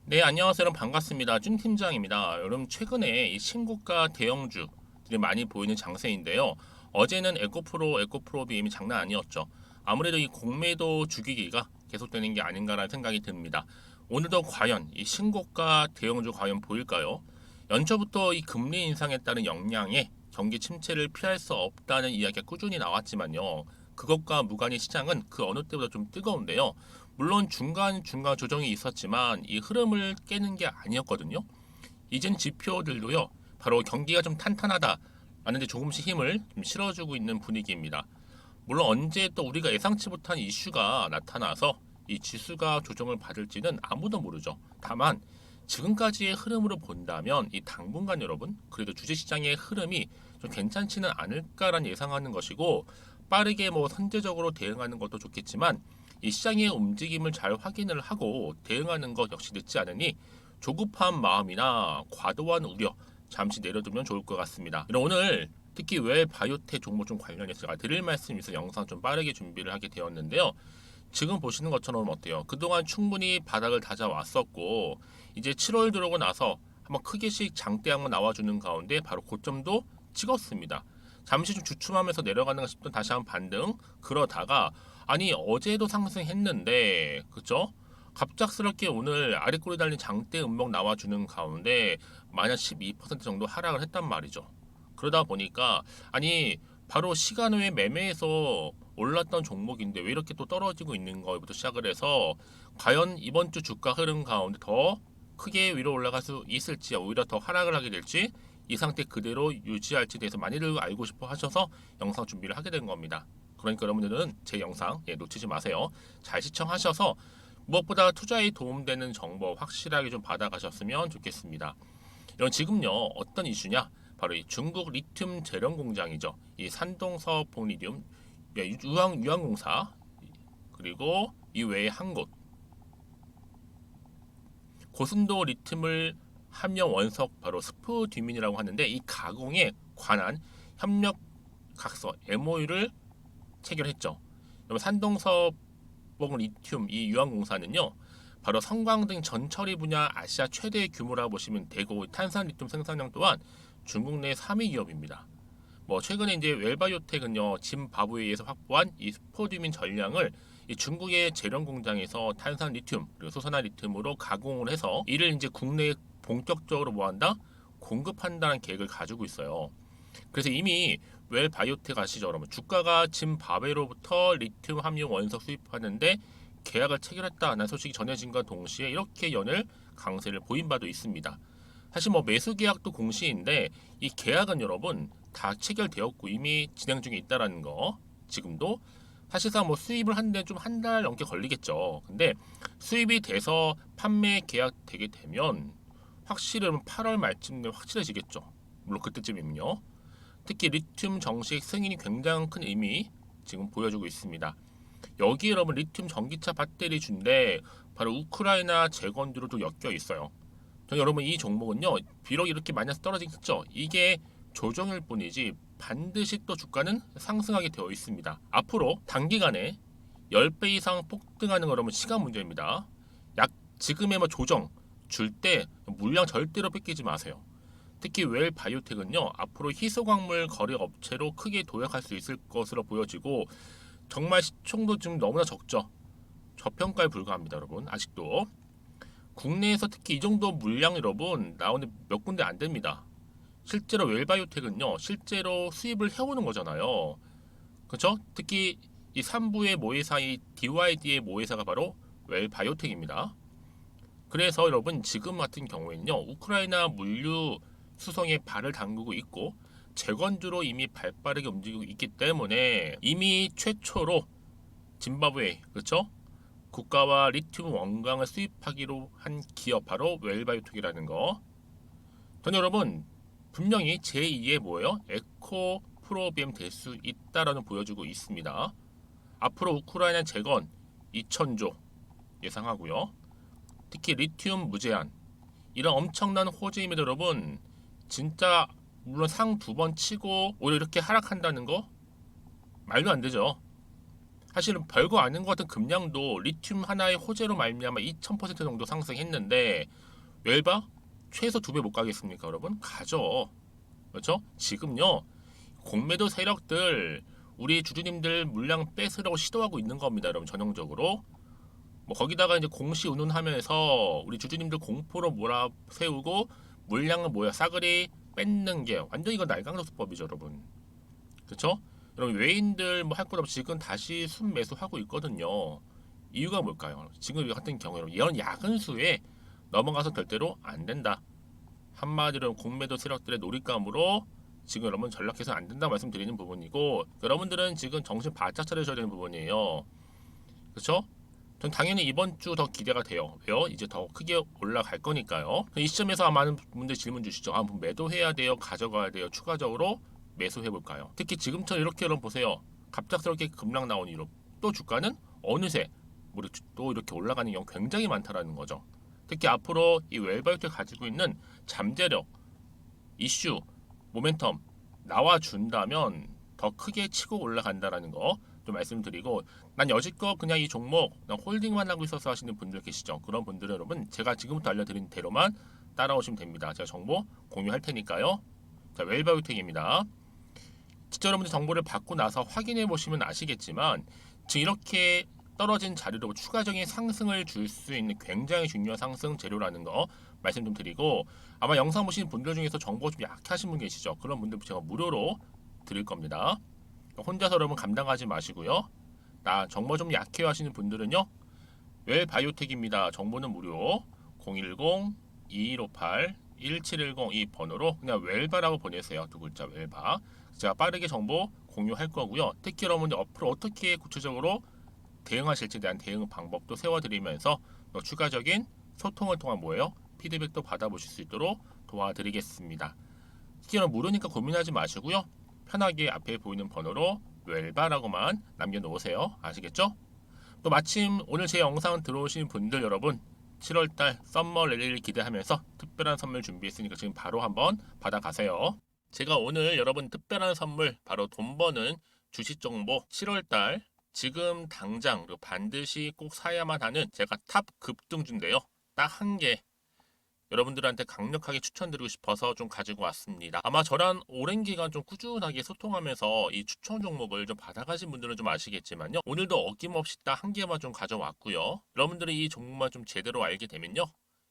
네, 안녕하세요. 여러분 반갑습니다. 준 팀장입니다. 여러분 최근에 이 신고가 대형주들이 많이 보이는 장세인데요. 어제는 에코프로, 에코프로비엠이 장난 아니었죠. 아무래도 이 공매도 주기기가 계속되는 게 아닌가라는 생각이 듭니다. 오늘도 과연 이 신고가 대형주 과연 보일까요? 연초부터 이 금리 인상에 따른 영향에 경기 침체를 피할 수 없다는 이야기가 꾸준히 나왔지만요. 그것과 무관히 시장은 그 어느 때보다 좀 뜨거운데요. 물론 중간중간 조정이 있었지만 이 흐름을 깨는 게 아니었거든요. 이젠 지표들도요. 바로 경기가 좀 탄탄하다 라는 데 조금씩 힘을 좀 실어주고 있는 분위기입니다. 물론 언제 또 우리가 예상치 못한 이슈가 나타나서 이 지수가 조정을 받을지는 아무도 모르죠. 다만 지금까지의 흐름으로 본다면 이 당분간 여러분 그래도 주식시장의 흐름이 좀 괜찮지는 않을까라는 예상하는 것이고, 빠르게 뭐 선제적으로 대응하는 것도 좋겠지만 이 시장의 움직임을 잘 확인을 하고 대응하는 것 역시 늦지 않으니 조급한 마음이나 과도한 우려 잠시 내려두면 좋을 것 같습니다. 오늘 특히 왜 바이오텍 종목 좀 관련해서 제가 드릴 말씀이 있어 영상 좀 빠르게 준비를 하게 되었는데요. 지금 보시는 것처럼 어때요? 그동안 충분히 바닥을 다져왔었고 이제 7월 들어오고 나서 한번 크게씩 장대 한번 나와주는 가운데 바로 고점도 찍었습니다. 잠시 좀 주춤하면서 내려가는가 싶던 다시 한번 반등. 그러다가 아니 어제도 상승했는데 그죠? 갑작스럽게 오늘 아래꼬리 달린 장대 음봉 나와주는 가운데 마이너스 12% 정도 하락을 했단 말이죠. 그러다 보니까 아니 바로 시간 외에 매매해서 올랐던 종목인데 왜 이렇게 또 떨어지고 있는 거부터 시작을 해서 과연 이번 주 주가 흐름 가운데 더 크게 위로 올라갈 수 있을지 오히려 더 하락을 하게 될지 이 상태 그대로 유지할지 대해서 많이들 알고 싶어 하셔서 영상 준비를 하게 된 겁니다. 그러니까 여러분들은 제 영상 놓치지 마세요. 잘 시청하셔서 무엇보다 투자에 도움되는 정보 확실하게 좀 받아가셨으면 좋겠습니다. 이런 지금요 어떤 이슈냐? 바로 이 중국 리튬 재련 공장이죠. 이 산동서 봉리튬 유황공사 그리고 이외에 한 곳 고순도 리튬을 함유 원석 바로 스푸디민이라고 하는데 이 가공에 관한 협력 각서 MOU를 체결했죠. 그럼 산동서봉 리튬 이 유황공사는요. 바로 성광 등 전처리 분야 아시아 최대 규모라고 보시면 되고 탄산 리튬 생산량 또한 중국 내 3위 기업입니다. 뭐 최근에 이제 웰바이오텍은요 짐바브웨에서 확보한 이 스포디민 전량을 이 중국의 재련 공장에서 탄산 리튬 그리고 소산화 리튬으로 가공을 해서 이를 이제 국내에 본격적으로 뭐한다 공급한다는 계획을 가지고 있어요. 그래서 이미 웰바이오텍 아시죠? 여러분 주가가 짐바브웨로부터 리튬 함유 원석 수입하는데 계약을 체결했다는 소식이 전해진과 동시에 이렇게 연일 강세를 보인 바도 있습니다. 사실 뭐 매수 계약도 공시인데 이 계약은 여러분 다 체결되었고 이미 진행 중에 있다라는 거. 지금도 사실상 뭐 수입을 하는데 좀 한 달 넘게 걸리겠죠. 근데 수입이 돼서 판매 계약 되게 되면 확실히 8월 말쯤에 확실해지겠죠. 물론 그때쯤이면요. 특히 리튬 정식 승인이 굉장히 큰 의미 지금 보여주고 있습니다. 여기 여러분 리튬 전기차 배터리 준데 바로 우크라이나 재건주로도 엮여 있어요. 여러분 이 종목은요 비록 이렇게 마이너스 떨어지겠죠. 이게 조정일 뿐이지 반드시 또 주가는 상승하게 되어 있습니다. 앞으로 단기간에 10배 이상 폭등하는 거 여러분 시간 문제입니다. 약 지금의 뭐 조정 줄 때 물량 절대로 뺏기지 마세요. 특히 웰 바이오텍은요 앞으로 희소광물 거래 업체로 크게 도약할 수 있을 것으로 보여지고 정말 시총도 지금 너무나 적죠. 저평가에 불과합니다, 여러분. 아직도 국내에서 특히 이 정도 물량 여러분 나오는 몇 군데 안 됩니다. 실제로 웰바이오텍은요 실제로 수입을 해오는 거잖아요. 그렇죠? 특히 이 3부의 모회사의 DYD의 모회사가 바로 웰바이오텍입니다. 그래서 여러분 지금 같은 경우에는요 우크라이나 물류 수송에 발을 담그고 있고 재건주로 이미 발빠르게 움직이고 있기 때문에 이미 최초로 짐바브웨 그렇죠? 국가와 리튬 원광을 수입하기로 한 기업 바로 웰바이오텍이라는 거. 전 여러분 분명히 제2의 뭐예요? 에코 프로비엠 될 수 있다라는 보여주고 있습니다. 앞으로 우크라이나 재건 2천조 예상하고요. 특히 리튬 무제한 이런 엄청난 호재임에도 여러분 진짜 물론 상 두 번 치고 오히려 이렇게 하락한다는 거 말도 안 되죠. 사실은 별거 아닌 것 같은 금량도 리튬 하나의 호재로 말미암아 2000% 정도 상승했는데 웰바 최소 2배 못 가겠습니까, 여러분? 가죠. 그렇죠? 지금요 공매도 세력들 우리 주주님들 물량 뺏으려고 시도하고 있는 겁니다, 여러분. 전형적으로 뭐 거기다가 이제 공시 운운하면서 우리 주주님들 공포로 몰아세우고 물량을 모여 싸그리 뺏는 게 완전 이거 날강도수법이죠, 여러분. 그렇죠? 여러분 외인들 뭐 할 것 없이 지금 다시 순매수하고 있거든요. 이유가 뭘까요? 지금 같은 경우에 이런 야근수에 넘어가서 절대로 안 된다. 한마디로 공매도 세력들의 놀잇감으로 지금 여러분 전락해서 안 된다 말씀드리는 부분이고 여러분들은 지금 정신 바짝 차리셔야 되는 부분이에요. 그렇죠? 전 당연히 이번 주 더 기대가 돼요. 왜요? 이제 더 크게 올라갈 거니까요. 이 시점에서 많은 분들 질문 주시죠. 아, 매도해야 돼요? 가져가야 돼요? 추가적으로 매수해 볼까요? 특히 지금처럼 이렇게 여러분 보세요. 갑작스럽게 급락 나온 이유. 또 주가는 어느새 또 이렇게 올라가는 경우 굉장히 많다라는 거죠. 특히 앞으로 이 웰바이트가 가지고 있는 잠재력, 이슈, 모멘텀 나와준다면 더 크게 치고 올라간다라는 거 좀 말씀드리고 난 여지껏 그냥 이 종목 그냥 홀딩만 하고 있어서 하시는 분들 계시죠. 그런 분들은 여러분 제가 지금부터 알려드린 대로만 따라오시면 됩니다. 제가 정보 공유할 테니까요. 자, 웰바이오텍입니다. 진짜 여러분들 정보를 받고 나서 확인해 보시면 아시겠지만 지금 이렇게 떨어진 자료로 추가적인 상승을 줄 수 있는 굉장히 중요한 상승 재료라는 거 말씀 좀 드리고 아마 영상 보시는 분들 중에서 정보 좀 약하신 분 계시죠. 그런 분들 제가 무료로 드릴 겁니다. 혼자서 여러분 감당하지 마시고요. 나 정보 좀 약해요 하시는 분들은요. 웰바이오텍입니다. 정보는 무료 010-2158-1710 이 번호로 그냥 웰바라고 보내세요. 두 글자 웰바. 제가 빠르게 정보 공유할 거고요. 특히 여러분들 앞으로 어떻게 구체적으로 대응하실지에 대한 대응 방법도 세워드리면서 또 추가적인 소통을 통한 뭐예요? 피드백도 받아보실 수 있도록 도와드리겠습니다. 특히 여러분 무료니까 고민하지 마시고요. 편하게 앞에 보이는 번호로 웰바라고만 남겨놓으세요. 아시겠죠? 또 마침 오늘 제 영상 들어오신 분들 여러분 7월달 썸머 랠리를 기대하면서 특별한 선물 준비했으니까 지금 바로 한번 받아가세요. 제가 오늘 여러분 특별한 선물 바로 돈 버는 주식 정보 7월달 지금 당장 그리고 반드시 꼭 사야만 하는 제가 탑 급등주인데요. 딱 한 개 여러분들한테 강력하게 추천드리고 싶어서 좀 가지고 왔습니다. 아마 저랑 오랜 기간 좀 꾸준하게 소통하면서 이 추천 종목을 좀 받아가신 분들은 좀 아시겠지만요. 오늘도 어김없이 딱 한 개만 좀 가져왔고요. 여러분들이 이 종목만 좀 제대로 알게 되면요.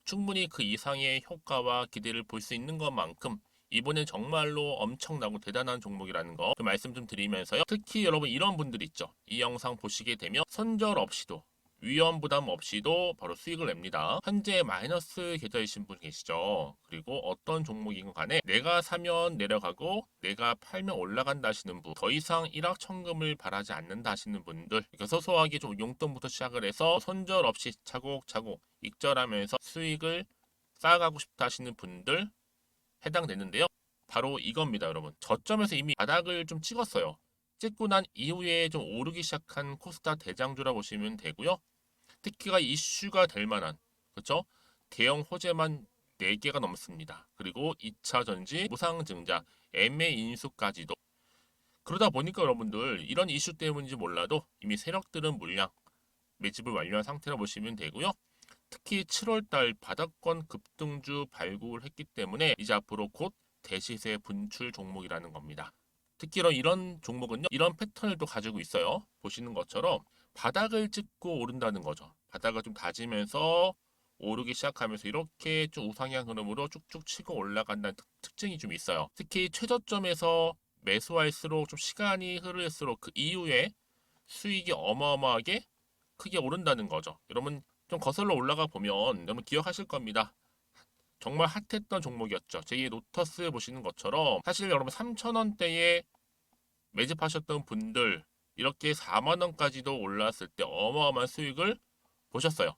충분히 그 이상의 효과와 기대를 볼 수 있는 것만큼 이번엔 정말로 엄청나고 대단한 종목이라는 거 좀 말씀 좀 드리면서요. 특히 여러분 이런 분들 있죠. 이 영상 보시게 되면 손절 없이도 위험 부담 없이도 바로 수익을 냅니다. 현재 마이너스 계좌이신 분 계시죠. 그리고 어떤 종목이건 간에 내가 사면 내려가고 내가 팔면 올라간다 하시는 분, 더 이상 일확천금을 바라지 않는다 하시는 분들, 소소하게 좀 용돈부터 시작을 해서 손절 없이 차곡차곡 익절하면서 수익을 쌓아가고 싶다 하시는 분들 해당되는데요. 바로 이겁니다, 여러분. 저점에서 이미 바닥을 좀 찍었어요. 찍고 난 이후에 좀 오르기 시작한 코스닥 대장주라 보시면 되고요. 특히가 이슈가 될 만한 그렇죠? 대형 호재만 4개가 넘습니다. 그리고 2차 전지, 무상증자, MA 인수까지도. 그러다 보니까 여러분들 이런 이슈 때문인지 몰라도 이미 세력들은 물량 매집을 완료한 상태라 보시면 되고요. 특히 7월달 바닥권 급등주 발굴했기 때문에 이제 앞으로 곧 대시세 분출 종목이라는 겁니다. 특히 이런 종목은요. 이런 패턴을 또 가지고 있어요. 보시는 것처럼 바닥을 찍고 오른다는 거죠. 바닥을 좀 다지면서 오르기 시작하면서 이렇게 좀 우상향 흐름으로 쭉쭉 치고 올라간다는 특징이 좀 있어요. 특히 최저점에서 매수할수록 좀 시간이 흐를수록 그 이후에 수익이 어마어마하게 크게 오른다는 거죠. 여러분 좀 거슬러 올라가 보면 여러분 기억하실 겁니다. 정말 핫했던 종목이었죠. 제2 로터스 보시는 것처럼 사실 여러분 3,000원대에 매집하셨던 분들 이렇게 4만 원까지도 올랐을 때 어마어마한 수익을 보셨어요.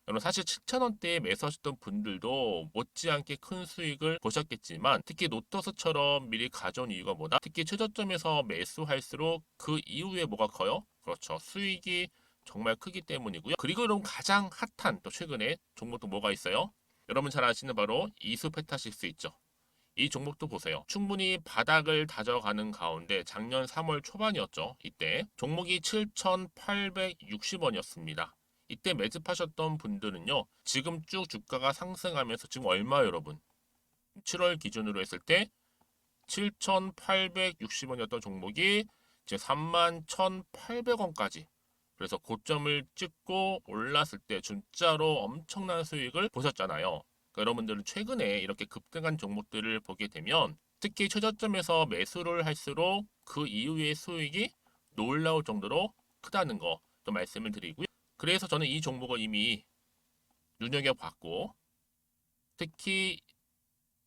여러분 사실 7,000원대에 매수하셨던 분들도 못지않게 큰 수익을 보셨겠지만 특히 노터스처럼 미리 가져온 이유가 뭐다? 특히 최저점에서 매수할수록 그 이후에 뭐가 커요? 그렇죠. 수익이 정말 크기 때문이고요. 그리고 여러분 가장 핫한 또 최근에 종목도 뭐가 있어요? 여러분 잘 아시는 바로 이수페타식스 있죠. 이 종목도 보세요. 충분히 바닥을 다져가는 가운데 작년 3월 초반이었죠. 이때 종목이 7,860원이었습니다. 이때 매집하셨던 분들은요. 지금 쭉 주가가 상승하면서 지금 얼마 여러분? 7월 기준으로 했을 때 7,860원이었던 종목이 이제 31,800원까지 그래서 고점을 찍고 올랐을 때 진짜로 엄청난 수익을 보셨잖아요. 그러니까 여러분들은 최근에 이렇게 급등한 종목들을 보게 되면 특히 최저점에서 매수를 할수록 그 이후의 수익이 놀라울 정도로 크다는 거 또 말씀을 드리고요. 그래서 저는 이 종목을 이미 눈여겨봤고 특히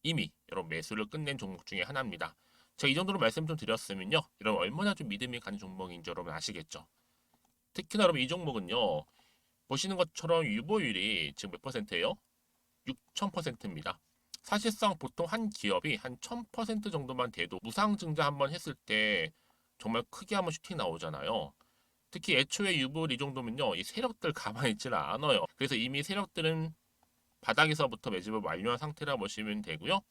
이미 여러분 매수를 끝낸 종목 중에 하나입니다. 제가 이 정도로 말씀 좀 드렸으면요. 여러분 얼마나 좀 믿음이 가는 종목인지 여러분 아시겠죠? 특히나 여러분 이 종목은요. 보시는 것처럼 유보율이 지금 몇 퍼센트예요? 6,000%입니다. 사실상 보통 한 기업이 한 1,000% 정도만 돼도 무상증자 한번 했을 때 정말 크게 한번 슈팅 나오잖아요. 특히 애초에 유보율 이 정도면요. 이 세력들 가만히 있지는 않아요. 그래서 이미 세력들은 바닥에서부터 매집을 완료한 상태라 보시면 되고요.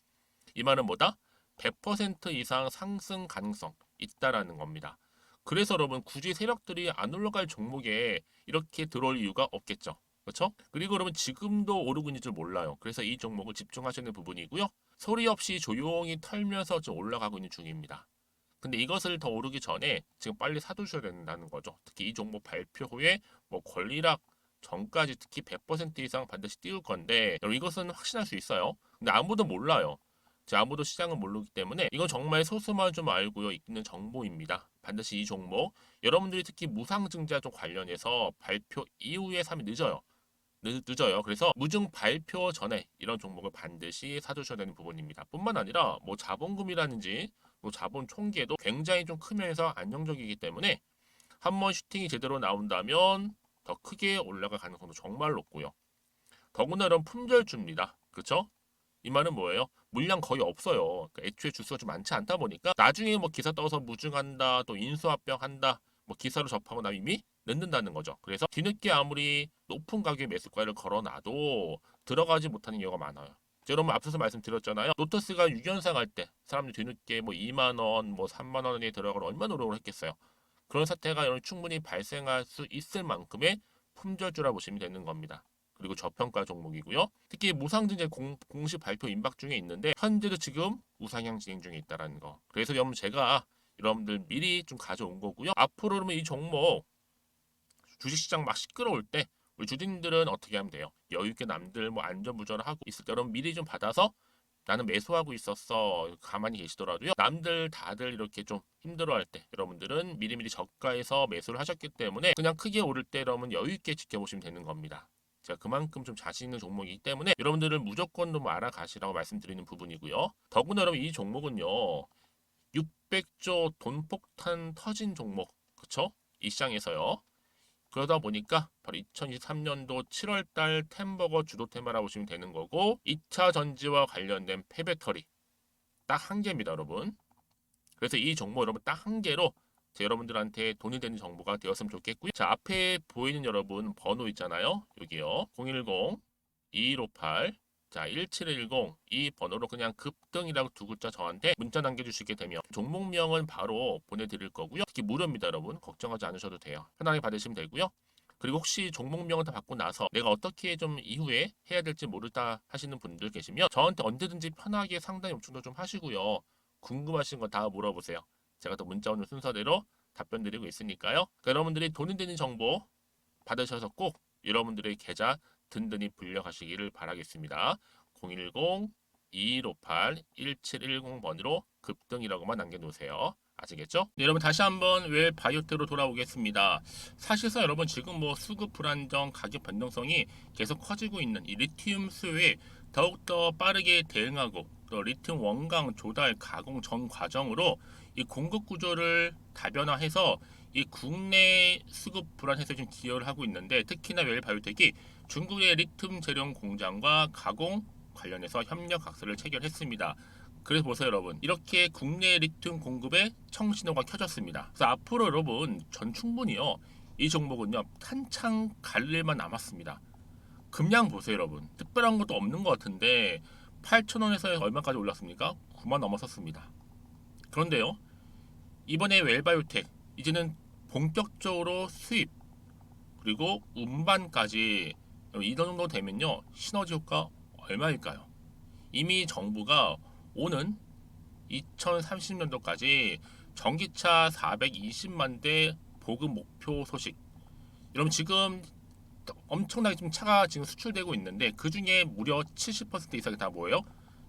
이 말은 뭐다? 100% 이상 상승 가능성 있다라는 겁니다. 그래서 여러분 굳이 세력들이 안 올라갈 종목에 이렇게 들어올 이유가 없겠죠. 그렇죠? 그리고 여러분 지금도 오르고 있는 줄 몰라요. 그래서 이 종목을 집중하시는 부분이고요. 소리 없이 조용히 털면서 좀 올라가고 있는 중입니다. 근데 이것을 더 오르기 전에 지금 빨리 사두셔야 된다는 거죠. 특히 이 종목 발표 후에 뭐 권리락 전까지 특히 100% 이상 반드시 띄울 건데 여러분 이것은 확신할 수 있어요. 근데 아무도 몰라요. 아무도 시장을 모르기 때문에 이건 정말 소수만 좀 알고 있는 정보입니다. 반드시 이 종목 여러분들이 특히 무상증자 쪽 관련해서 발표 이후에 사면 늦어요. 늦어요. 그래서 무증 발표 전에 이런 종목을 반드시 사두셔야 되는 부분입니다. 뿐만 아니라 뭐 자본금이라든지 뭐 자본 총계도 굉장히 좀 크면서 안정적이기 때문에 한번 슈팅이 제대로 나온다면 더 크게 올라갈 가능성도 정말 높고요. 더구나 이런 품절주입니다. 그렇죠? 이 말은 뭐예요? 물량 거의 없어요. 그러니까 애초에 주수가 좀 많지 않다 보니까 나중에 뭐 기사 떠서 무증한다, 또 인수합병한다, 뭐 기사로 접하고 나면 이미 늦는다는 거죠. 그래서 뒤늦게 아무리 높은 가격의 매수가를 걸어놔도 들어가지 못하는 경우가 많아요. 여러분 앞서서 말씀드렸잖아요. 로터스가 6연상 할 때 사람들이 뒤늦게 뭐 2만 원, 뭐 3만 원에 들어가러 얼마나 노력을 했겠어요. 그런 사태가 여러분 충분히 발생할 수 있을 만큼의 품절주라 보시면 되는 겁니다. 그리고 저평가 종목이고요. 특히 무상증자 공식 발표 임박 중에 있는데 현재도 지금 우상향 진행 중에 있다는 거. 그래서 여러분 제가 여러분들 미리 좀 가져온 거고요. 앞으로 그러면 이 종목 주식시장 막 시끄러울 때 우리 주주님들은 어떻게 하면 돼요? 여유 있게 남들 뭐 안전부전을 하고 있을 때 여러분 미리 좀 받아서 나는 매수하고 있었어 가만히 계시더라도요. 남들 다들 이렇게 좀 힘들어할 때 여러분들은 미리미리 저가에서 매수를 하셨기 때문에 그냥 크게 오를 때 여러분 여유 있게 지켜보시면 되는 겁니다. 제가 그만큼 좀 자신 있는 종목이기 때문에 여러분들은 무조건 좀 알아가시라고 말씀드리는 부분이고요. 더구나 여러분 이 종목은요. 600조 돈폭탄 터진 종목. 그쵸? 이 시장에서요. 그러다 보니까 바로 2023년도 7월달 템버거 주도 테마라고 보시면 되는 거고 2차 전지와 관련된 폐배터리 딱 한 개입니다 여러분. 그래서 이 종목 여러분 딱 한 개로 여러분들한테 돈이 되는 정보가 되었으면 좋겠고요. 자 앞에 보이는 여러분 번호 있잖아요. 여기요. 010-2158 자 1710 이 번호로 그냥 급등이라고 두 글자 저한테 문자 남겨주시게 되면 종목명은 바로 보내드릴 거고요. 특히 무료입니다 여러분. 걱정하지 않으셔도 돼요. 편하게 받으시면 되고요. 그리고 혹시 종목명을 다 받고 나서 내가 어떻게 좀 이후에 해야 될지 모르다 하시는 분들 계시면 저한테 언제든지 편하게 상담 요청도 좀 하시고요. 궁금하신 거 다 물어보세요. 제가 또 문자 오는 순서대로 답변 드리고 있으니까요. 그러니까 여러분들이 돈이 되는 정보 받으셔서 꼭 여러분들의 계좌 든든히 불려가시기를 바라겠습니다. 010-2158-1710번으로 급등이라고만 남겨놓으세요. 아시겠죠? 네, 여러분 다시 한번 웰 바이오텍으로 돌아오겠습니다. 사실상 여러분 지금 뭐 수급 불안정, 가격 변동성이 계속 커지고 있는 이 리튬 수요에 더욱더 빠르게 대응하고 또 리튬 원강 조달 가공 전 과정으로 이 공급 구조를 다변화해서 이 국내 수급 불안 해소에 좀 기여를 하고 있는데 특히나 웰 바이오텍이 중국의 리튬 재련 공장과 가공 관련해서 협력 각서를 체결했습니다. 그래서 보세요 여러분 이렇게 국내 리튬 공급에 청신호가 켜졌습니다. 그래서 앞으로 여러분 전 충분히요 이 종목은요 한창 갈 일만 남았습니다. 금량 보세요 여러분 특별한 것도 없는 것 같은데 8,000원에서 얼마까지 올랐습니까? 9만 넘어섰습니다. 그런데요, 이번에 웰바이오텍 이제는 본격적으로 수입 그리고 운반까지 이 정도 되면요, 시너지 효과 얼마일까요? 이미 정부가 오는 2030년도까지 전기차 420만 대 보급 목표 소식. 여러분 지금 엄청나게 지금 차가 지금 수출되고 있는데 그 중에 무려 70% 이상이 다 뭐예요?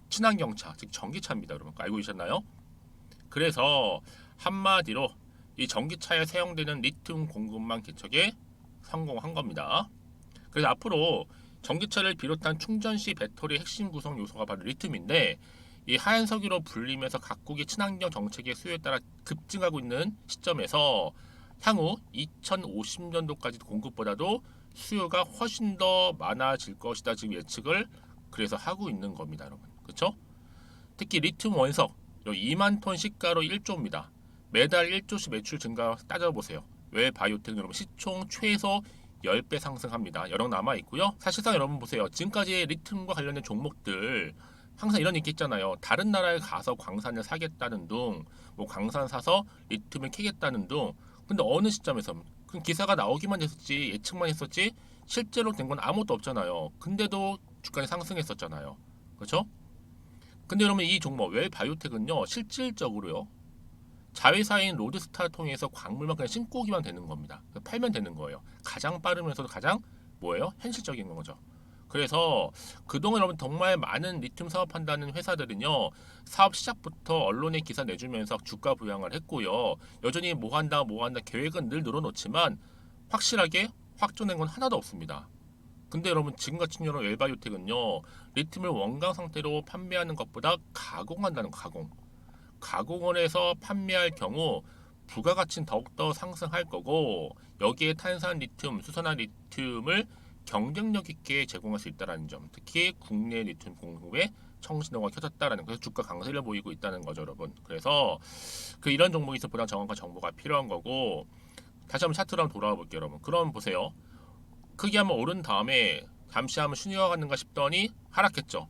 친환경차, 즉 전기차입니다. 여러분 알고 계셨나요? 그래서 한마디로 이 전기차에 사용되는 리튬 공급망 개척에 성공한 겁니다. 그래서 앞으로 전기차를 비롯한 충전 시 배터리 핵심 구성 요소가 바로 리튬인데, 이 하얀 석유로 불리면서 각국의 친환경 정책의 수요에 따라 급증하고 있는 시점에서 향후 2050년도까지 공급보다도 수요가 훨씬 더 많아질 것이다 지금 예측을 그래서 하고 있는 겁니다, 여러분. 그렇죠? 특히 리튬 원석 2만 톤 시가로 1조입니다. 매달 1조씩 매출 증가 따져보세요. 왜 바이오텍 여러분 시총 최소 10배 상승합니다. 여러 남아 있고요. 사실상 여러분 보세요. 지금까지 리튬과 관련된 종목들 항상 이런 얘기 있잖아요. 다른 나라에 가서 광산을 사겠다는 둥, 뭐 광산 사서 리튬을 캐겠다는 둥. 근데 어느 시점에서 그 기사가 나오기만 했었지, 예측만 했었지, 실제로 된 건 아무것도 없잖아요. 근데도 주가는 상승했었잖아요. 그렇죠? 근데 여러분 이 종목 웰바이오텍은요, 실질적으로요, 자회사인 로드스타를 통해서 광물만 그냥 신고 오기만 되는 겁니다. 팔면 되는 거예요. 가장 빠르면서도 가장 뭐예요? 현실적인 거죠. 그래서 그동안 여러분 정말 많은 리튬 사업한다는 회사들은요, 사업 시작부터 언론에 기사 내주면서 주가 부양을 했고요. 여전히 뭐 한다 계획은 늘 늘어놓지만 확실하게 확정된 건 하나도 없습니다. 근데 여러분 지금같이 여러분 웰바이오텍은요, 리튬을 원강 상태로 판매하는 것보다 가공한다는 거, 가공을 해서 판매할 경우 부가가치는 더욱더 상승할 거고, 여기에 탄산 리튬, 수산화 리튬을 경쟁력 있게 제공할 수 있다는 점, 특히 국내 리튬 공급에 청신호가 켜졌다라는, 그래서 주가 강세를 보이고 있다는 거죠, 여러분. 그래서 이런 종목에 있어 보다 정확한 정보가 필요한 거고, 다시 한번 차트로 한번 돌아와 볼게요, 여러분. 그럼 보세요. 크게 한번 오른 다음에 잠시 한번 순위가 갔는가 싶더니 하락했죠.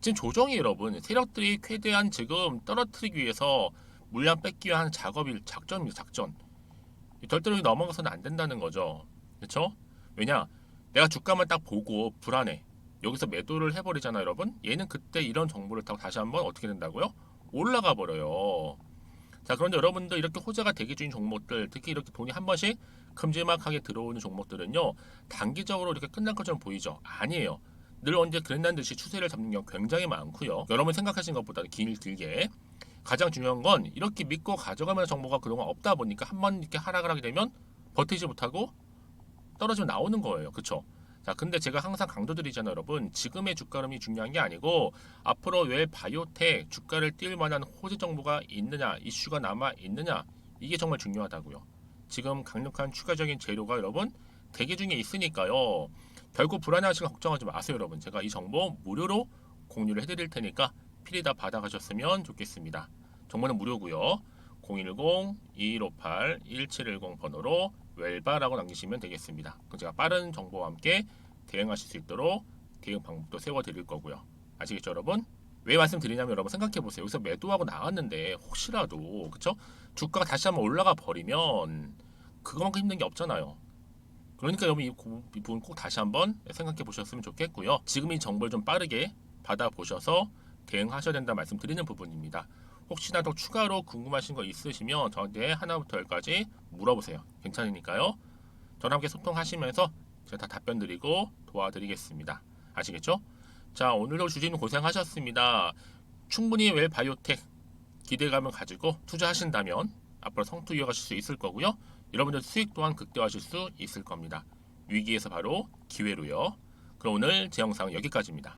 지금 조정이 여러분 세력들이 최대한 지금 떨어뜨리기 위해서 물량 뺏기 위한 작전입니다. 작전. 절대로 넘어가서는 안 된다는 거죠. 그렇죠? 왜냐? 내가 주가만 딱 보고 불안해. 여기서 매도를 해버리잖아, 여러분. 얘는 그때 이런 정보를 타고 다시 한번 어떻게 된다고요? 올라가 버려요. 자, 그런데 여러분들 이렇게 호재가 대기 중인 종목들, 특히 이렇게 돈이 한 번씩 큼지막하게 들어오는 종목들은요, 단기적으로 이렇게 끝날 것처럼 보이죠? 아니에요. 늘 언제 그랬다는 듯이 추세를 잡는 경우 굉장히 많고요. 여러분 생각하신 것보다 길게 가장 중요한 건 이렇게 믿고 가져가면 정보가 그동안 없다 보니까 한 번 이렇게 하락을 하게 되면 버티지 못하고 떨어지면 나오는 거예요. 그쵸? 자, 근데 제가 항상 강조드리잖아요, 여러분. 지금의 주가 흐름이 중요한 게 아니고 앞으로 왜 바이오텍 주가를 뛸 만한 호재 정보가 있느냐, 이슈가 남아 있느냐, 이게 정말 중요하다고요. 지금 강력한 추가적인 재료가 여러분 대기 중에 있으니까요. 결국 불안해하시고 걱정하지 마세요, 여러분. 제가 이 정보 무료로 공유를 해드릴 테니까 필히 다 받아가셨으면 좋겠습니다. 정보는 무료고요. 010-2158-1710 번호로 웰바라고 남기시면 되겠습니다. 그럼 제가 빠른 정보와 함께 대응하실 수 있도록 대응 방법도 세워드릴 거고요. 아시겠죠, 여러분? 왜 말씀드리냐면 여러분 생각해보세요. 여기서 매도하고 나왔는데 혹시라도 그쵸? 주가가 다시 한번 올라가 버리면 그거만큼 힘든 게 없잖아요. 그러니까 여러분 이 부분 꼭 다시 한번 생각해 보셨으면 좋겠고요. 지금 이 정보를 좀 빠르게 받아보셔서 대응하셔야 된다 말씀드리는 부분입니다. 혹시나 더 추가로 궁금하신 거 있으시면 저한테 하나부터 열까지 물어보세요. 괜찮으니까요. 저랑 함께 소통하시면서 제가 다 답변 드리고 도와드리겠습니다. 아시겠죠? 자, 오늘도 주진 고생하셨습니다. 충분히 웰바이오텍 기대감을 가지고 투자하신다면 앞으로 성투 이어가실 수 있을 거고요. 여러분들 수익 또한 극대화하실 수 있을 겁니다. 위기에서 바로 기회로요. 그럼 오늘 제 영상은 여기까지입니다.